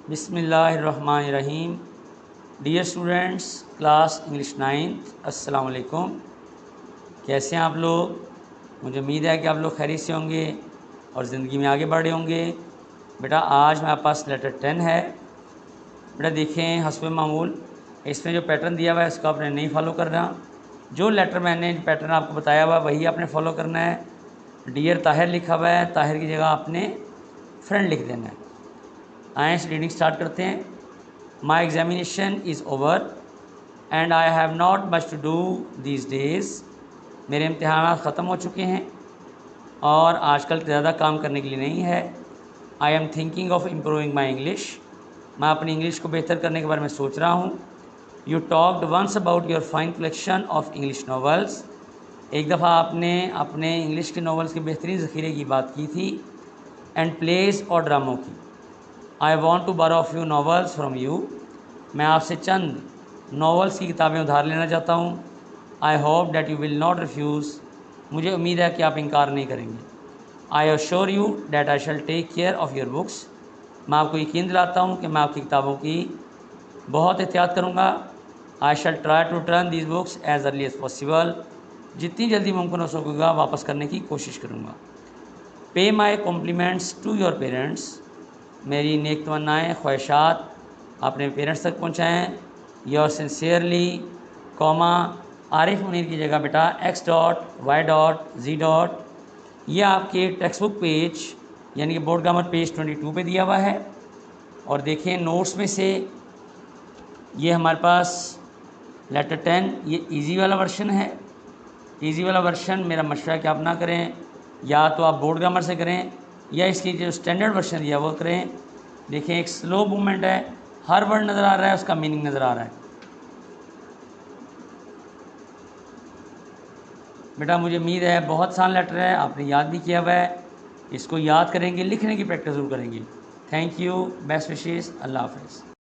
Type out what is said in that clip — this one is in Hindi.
बिस्मिल्लाहिर्रहमानिर्रहीम। Dear students, class English 9th, अस्सलाम वालेकुम। कैसे हैं आप लोग? मुझे उम्मीद है कि आप लोग खैरियत से होंगे और ज़िंदगी में आगे बढ़े होंगे। बेटा आज मेरे पास लेटर 10 है। बेटा देखें, हस्ब मामूल इसमें जो पैटर्न दिया हुआ है उसको आपने नहीं फॉलो करना। जो लेटर मैंने पैटर्न आपको बताया हुआ वही आपने फॉलो करना है। डियर ताहिर लिखा हुआ है, ताहिर की जगह आपने फ्रेंड लिख देना है। आए रीडिंग स्टार्ट करते हैं। My examination is over and I have not much to do these days. मेरे इम्तहान ख़त्म हो चुके हैं और आजकल ज़्यादा काम करने के लिए नहीं है। I am thinking of improving my English. मैं अपनी इंग्लिश को बेहतर करने के बारे में सोच रहा हूँ। You talked once about your fine collection of English novels. एक दफ़ा आपने अपने इंग्लिश के नावल्स के बेहतरीन ज़ख़ीरे की बात की थी। एंड प्लेस और ड्रामों की। I want to borrow few novels from you. मैं आपसे चंद नावल्स की किताबें उधार लेना चाहता हूँ। I hope that you will not refuse. मुझे उम्मीद है कि आप इनकार नहीं करेंगे। I assure you that I shall take care of your books. मैं आपको यकीन दिलाता हूँ कि मैं आपकी किताबों की बहुत एहतियात करूँगा। I shall try to return these books as early as possible. जितनी जल्दी मुमकिन हो सकेगा वापस करने की कोशिश करूँगा। Pay my compliments to your parents. मेरी नेक तमन्नाएँ ख्वाहिशात अपने पेरेंट्स तक पहुँचाएँ। Yours sincerely comma Arif Munir की जगह बेटा x.y.z. ये आपके टेक्स्ट बुक पेज यानी कि बोर्ड ग्रामर पेज 22 पे दिया हुआ है। और देखें नोट्स में से ये हमारे पास लेटर 10 ये इजी वाला वर्शन है। इजी वाला वर्शन मेरा मशवरा है कि आप ना करें, या तो आप बोर्ड ग्रामर से करें या इसकी जो स्टैंडर्ड वर्शन दिया वो करें। देखें एक स्लो मूवमेंट है, हर वर्ड नज़र आ रहा है, उसका मीनिंग नज़र आ रहा है। बेटा मुझे उम्मीद है बहुत आसान लेटर है, आपने याद भी किया हुआ है। इसको याद करेंगे, लिखने की प्रैक्टिस ज़रूर करेंगे। थैंक यू, बेस्ट विशेस, अल्लाह हाफ़िज़।